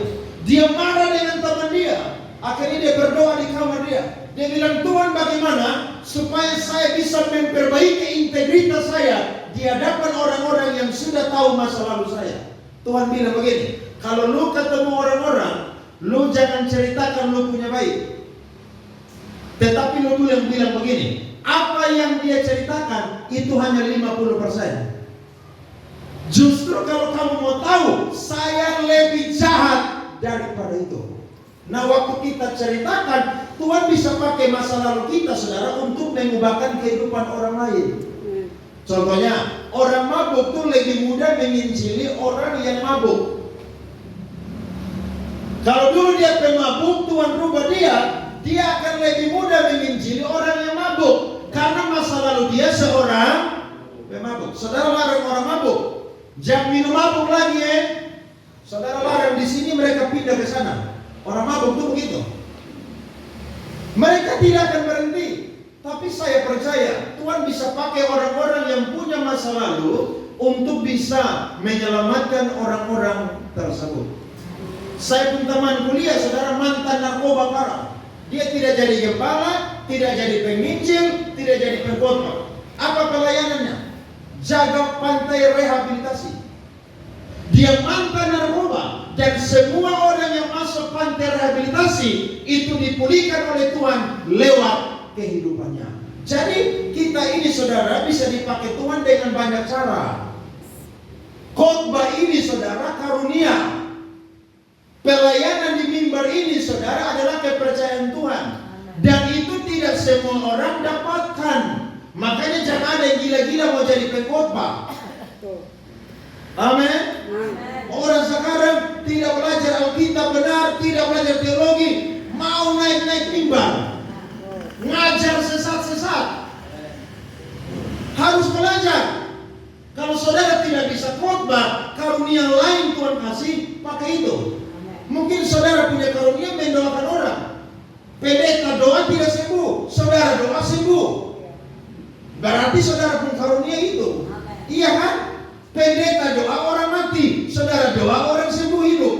Dia marah dengan teman dia. Akhirnya dia berdoa di kamar dia. Dia bilang, Tuhan bagaimana supaya saya bisa memperbaiki integritas saya di hadapan orang-orang yang sudah tahu masa lalu saya. Tuhan bilang begini, kalau lu ketemu orang-orang, lu jangan ceritakan lu punya baik. Tetapi lu dulu yang bilang begini, apa yang dia ceritakan itu hanya 50%. Justru kalau kamu mau tahu, saya lebih jahat daripada itu. Nah waktu kita ceritakan, Tuhan bisa pakai masa lalu kita saudara untuk mengubahkan kehidupan orang lain. Contohnya, orang mabuk tuh lebih mudah menginjili orang yang mabuk. Kalau dulu dia pemabuk, Tuhan rubah dia akan lebih mudah menginjili orang yang mabuk. Karena masa lalu dia seorang pemabuk. Saudara larang orang mabuk, jangan minum mabuk lagi ya. Saudara larang di sini, mereka pindah ke sana. Orang mabuk itu begitu. Mereka tidak akan berhenti. Tapi saya percaya Tuhan bisa pakai orang-orang yang punya masa lalu untuk bisa menyelamatkan orang-orang tersebut. Saya pun teman kuliah, saudara, mantan narkoba parah. Dia tidak jadi gembala, tidak jadi penginjil, tidak jadi pengkhotbah. Apa pelayanannya? Jaga pantai rehabilitasi. Dia mantan narkoba, dan semua orang yang masuk pantai rehabilitasi itu dipulihkan oleh Tuhan lewat kehidupannya. Jadi kita ini, saudara, bisa dipakai Tuhan dengan banyak cara. Khotbah ini, saudara, karunia. Pelayanan di mimbar ini, saudara, adalah kepercayaan Tuhan. Dan itu tidak semua orang dapatkan. Makanya jangan ada yang gila-gila mau jadi pengkhotbah. Amin. Orang sekarang tidak belajar Alkitab benar, tidak belajar teologi, mau naik-naik mimbar, ngajar sesat-sesat. Harus belajar. Kalau saudara tidak bisa khotbah, karunia lain Tuhan kasih, pakai itu. Mungkin saudara punya karunia mendoakan orang. Pendeta doa tidak sembuh, saudara doa sembuh. Berarti saudara pun karunia itu. Iya kan? Pendeta doa orang mati, saudara doa orang sembuh hidup.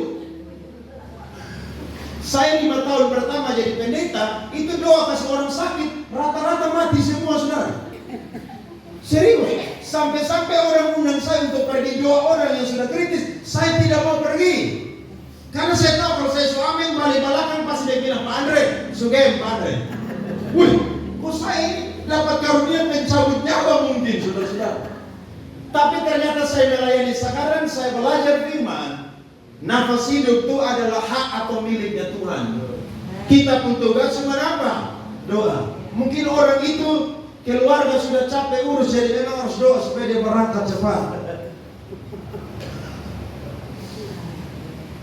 Saya 5 tahun pertama jadi pendeta, itu doa kasih orang sakit, rata-rata mati semua, saudara. Serius, sampai-sampai orang undang saya untuk pergi doa orang yang sudah kritis, saya tidak mau pergi. Karena saya tahu kalau saya suamin balik belakang pasti dia bilang, Pak Andre, sugeng Pak Andre. Wih, kok saya ini dapat karunia mencabut nyawa mungkin, saudara-saudara. Tapi ternyata saya melayani sekarang, saya belajar firman. Nafas hidup itu adalah hak atau miliknya Tuhan. Kita pun tugas cuma apa? Doa. Mungkin orang itu keluarga sudah capek urus, jadi memang harus doa supaya dia berangkat cepat.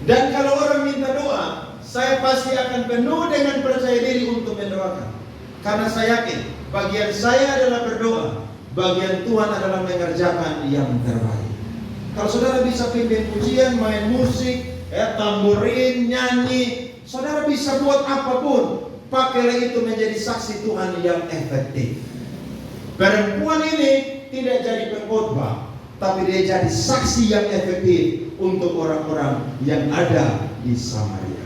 Dan kalau orang minta doa, saya pasti akan penuh dengan percaya diri untuk mendoakan. Karena saya yakin, bagian saya adalah berdoa, bagian Tuhan adalah mengerjakan yang terbaik. Kalau saudara bisa pimpin pujian, main musik, tamburin, nyanyi, saudara bisa buat apapun, pakailah itu menjadi saksi Tuhan yang efektif. Perempuan ini tidak jadi pengkhotbah, tapi dia jadi saksi yang efektif untuk orang-orang yang ada di Samaria.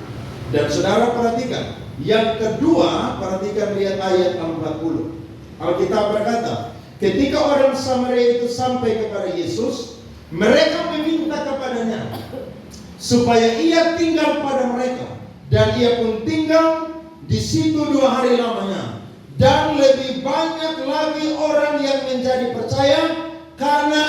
Dan saudara perhatikan, yang kedua, perhatikan lihat ayat 40. Alkitab berkata, ketika orang Samaria itu sampai kepada Yesus, mereka meminta kepadanya supaya ia tinggal pada mereka, dan ia pun tinggal di situ 2 hari lamanya. Dan lebih banyak lagi orang yang menjadi percaya karena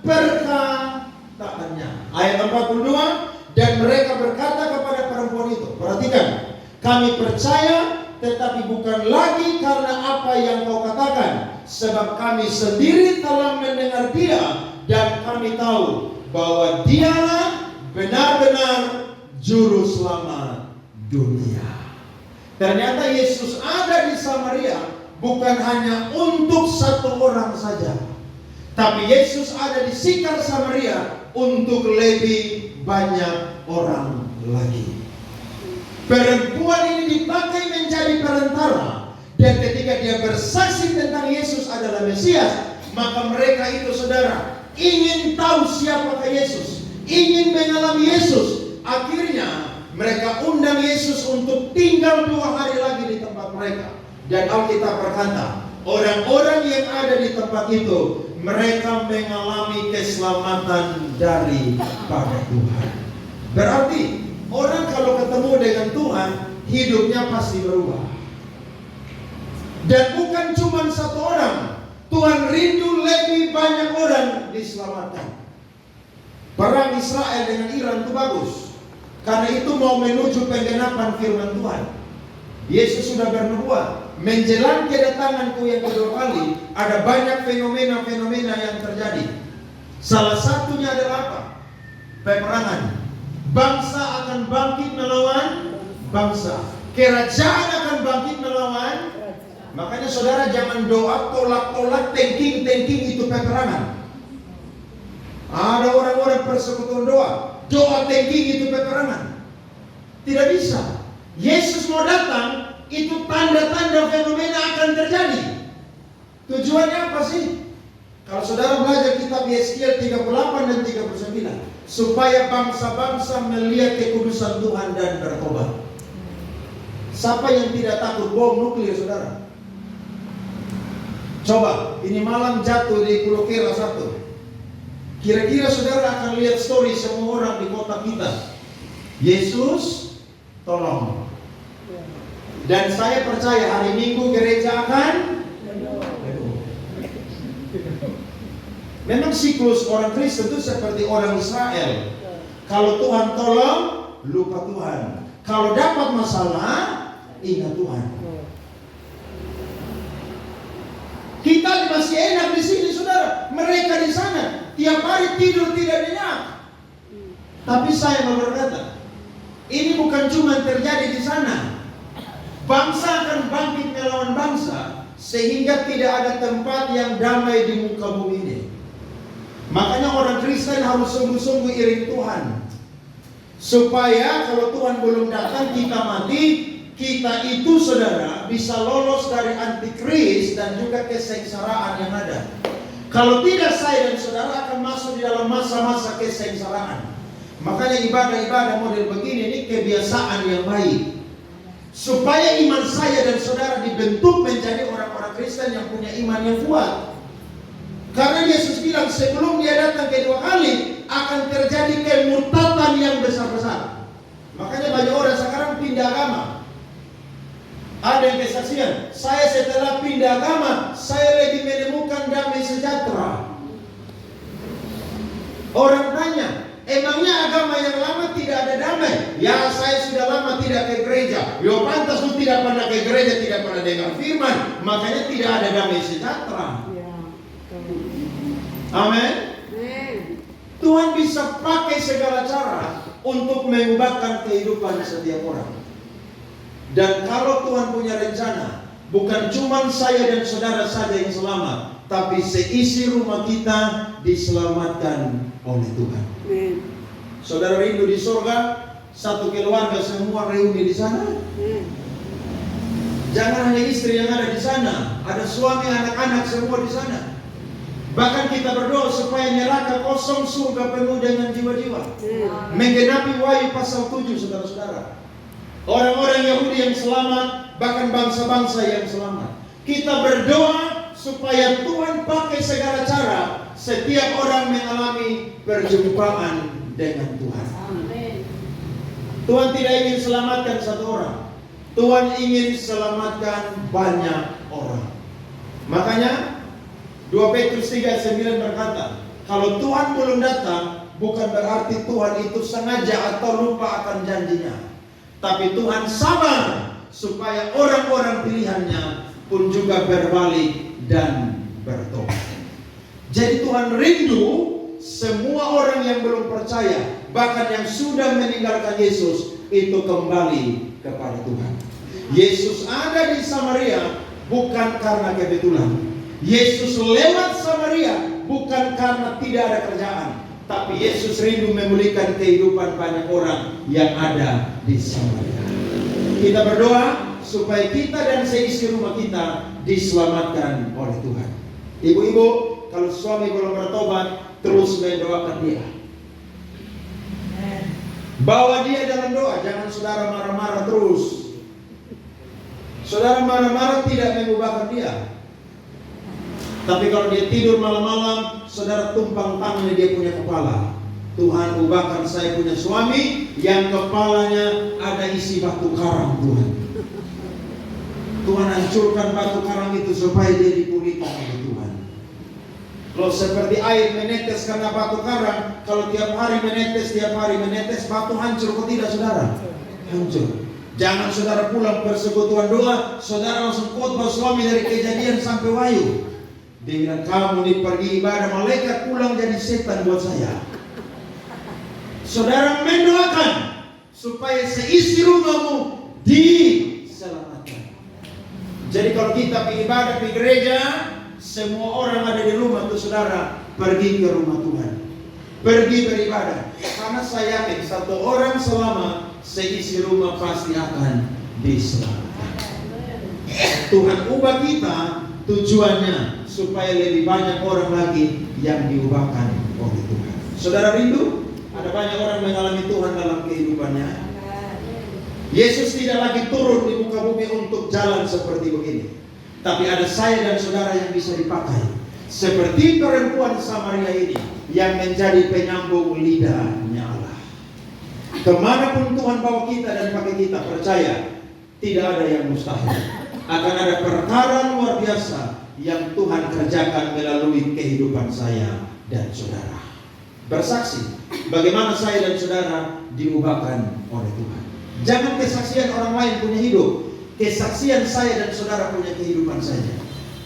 perkataannya. Ayat 42, dan mereka berkata kepada perempuan itu, perhatikan, kami percaya tetapi bukan lagi karena apa yang kau katakan, sebab kami sendiri telah mendengar dia, dan kami tahu bahwa dialah benar-benar juru selamat dunia. Ternyata Yesus ada di Samaria bukan hanya untuk satu orang saja, tapi Yesus ada di Sikar Samaria untuk lebih banyak orang lagi. Perempuan ini dipakai menjadi perantara, dan ketika dia bersaksi tentang Yesus adalah Mesias, maka mereka itu, saudara, ingin tahu siapakah Yesus, ingin mengalami Yesus. Akhirnya mereka undang Yesus untuk tinggal 2 hari lagi di tempat mereka. Dan Alkitab berkata, orang-orang yang ada di tempat itu, mereka mengalami keselamatan daripada Tuhan. Berarti orang kalau ketemu dengan Tuhan, hidupnya pasti berubah. Dan bukan cuma satu orang, Tuhan rindu lebih banyak orang diselamatkan. Perang Israel dengan Iran itu bagus, karena itu mau menuju penggenapan firman Tuhan. Yesus sudah bernubuat, menjelang kedatanganku yang kedua kali, ada banyak fenomena-fenomena yang terjadi. Salah satunya adalah apa? Peperangan. Bangsa akan bangkit melawan bangsa. Kerajaan akan bangkit melawan. Makanya saudara jangan doa tolak-tolak, tengking itu peperangan. Ada orang-orang persekutuan doa tengking itu peperangan. Tidak bisa. Yesus mau datang, itu tanda-tanda fenomena akan terjadi. Tujuannya apa sih? Kalau saudara belajar kitab Yeskiel 38 dan 39, supaya bangsa-bangsa melihat kekudusan Tuhan dan bertobat. Siapa yang tidak takut bom nuklir, saudara? Coba, ini malam jatuh di Pulau Kera 1. Kira-kira saudara akan lihat story semua orang di kota kita. Yesus tolong. Dan saya percaya hari Minggu gereja akan memang siklus orang Kristen itu seperti orang Israel. Kalau Tuhan tolong, lupa Tuhan. Kalau dapat masalah, ingat Tuhan. Kita masih enak di sini, saudara. Mereka di sana tiap hari tidur tidak nyenyak. Tapi saya mau berkata, ini bukan cuma terjadi di sana. Bangsa akan bangkit melawan bangsa, sehingga tidak ada tempat yang damai di muka bumi ini. Makanya orang Kristen harus sungguh-sungguh iring Tuhan, supaya kalau Tuhan belum datang kita mati, kita itu saudara bisa lolos dari antikris dan juga kesengsaraan yang ada. Kalau tidak, saya dan saudara akan masuk di dalam masa-masa kesengsaraan. Makanya ibadah-ibadah model begini ini kebiasaan yang baik, supaya iman saya dan saudara dibentuk menjadi orang-orang Kristen yang punya iman yang kuat. Karena Yesus bilang sebelum dia datang kedua kali akan terjadi kemurtatan yang besar-besar. Makanya banyak orang sekarang pindah agama. Ada yang kesaksian, saya setelah pindah agama, saya lagi menemukan damai sejahtera. Orang tanya, emangnya agama yang lama tidak ada damai? Ya, saya sudah lama tidak ke gereja. Ya pantas lu tidak pernah ke gereja, tidak pernah dengar firman, makanya tidak ada damai sejahtera. Amin. Tuhan bisa pakai segala cara untuk mengubahkan kehidupan setiap orang. Dan kalau Tuhan punya rencana, bukan cuma saya dan saudara saja yang selamat, tapi seisi rumah kita diselamatkan oleh Tuhan. Saudara rindu di surga, satu keluarga semua reuni di sana. Jangan hanya istri yang ada di sana, ada suami, anak-anak semua di sana. Bahkan kita berdoa supaya neraka kosong, surga penuh dengan jiwa-jiwa. Menggenapi Wahyu pasal 7, saudara-saudara. Orang-orang Yahudi yang selamat, bahkan bangsa-bangsa yang selamat. Kita berdoa supaya Tuhan pakai segala cara setiap orang mengalami perjumpaan dengan Tuhan. Tuhan tidak ingin selamatkan satu orang, Tuhan ingin selamatkan banyak orang. Makanya 2 Petrus 3:9 berkata, kalau Tuhan belum datang, bukan berarti Tuhan itu sengaja atau lupa akan janjinya, tapi Tuhan sabar supaya orang-orang pilihannya pun juga berbalik dan bertobat. Jadi Tuhan rindu semua orang yang belum percaya, bahkan yang sudah meninggalkan Yesus, itu kembali kepada Tuhan. Yesus ada di Samaria bukan karena kebetulan. Yesus lewat Samaria bukan karena tidak ada kerjaan, tapi Yesus rindu memulihkan kehidupan banyak orang yang ada di Samaria. Kita berdoa supaya kita dan seisi rumah kita diselamatkan oleh Tuhan. Ibu-ibu, kalau suami belum bertobat, terus mendoakan dia. Bawa dia dalam doa, jangan saudara marah-marah terus. Saudara marah-marah tidak mengubahkan dia. Tapi kalau dia tidur malam-malam, saudara tumpang tangannya dia punya kepala. Tuhan, ubahkan saya punya suami yang kepalanya ada isi batu karang, Tuhan. Tuhan hancurkan batu karang itu supaya dia dipulihkan oleh Tuhan. Loh, seperti air menetes karena batu karang, kalau tiap hari menetes, batu hancur, kok tidak, saudara? Hancur. Jangan saudara pulang persekutuan doa, saudara langsung khotbah suami dari Kejadian sampai Wahyu. Dia bilang, kamu nih pergi ibadah, malaikat pulang jadi setan buat saya. Saudara mendoakan supaya seisi rumahmu diselamatkan. Jadi kalau kita beribadah di gereja, semua orang ada di rumah tuh saudara pergi ke rumah Tuhan, pergi beribadah. Karena saya yakin satu orang selamat, seisi rumah pasti akan diselamatkan. Tuhan ubah kita tujuannya supaya lebih banyak orang lagi yang diubahkan oleh Tuhan. Saudara rindu? Ada banyak orang mengalami Tuhan dalam kehidupannya. Yesus tidak lagi turun di muka bumi untuk jalan seperti begini, tapi ada saya dan saudara yang bisa dipakai seperti perempuan Samaria ini yang menjadi penyambung lidahnya Allah. Kemanapun Tuhan bawa kita dan pakai kita, percaya tidak ada yang mustahil. Akan ada perkara luar biasa yang Tuhan kerjakan melalui kehidupan saya dan saudara. Bersaksi bagaimana saya dan saudara diubahkan oleh Tuhan. Jangan kesaksian orang lain punya hidup, kesaksian saya dan saudara punya kehidupan saja.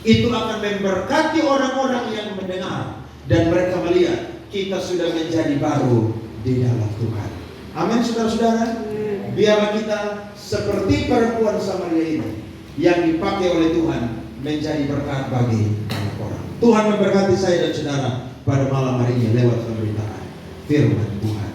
Itu akan memberkati orang-orang yang mendengar dan mereka melihat kita sudah menjadi baru di dalam Tuhan. Amin saudara-saudara. Biarlah kita seperti perempuan Samaria ini yang dipakai oleh Tuhan menjadi berkat bagi banyak orang. Tuhan memberkati saya dan saudara pada malam hari ini lewat pemberitaan firman Tuhan.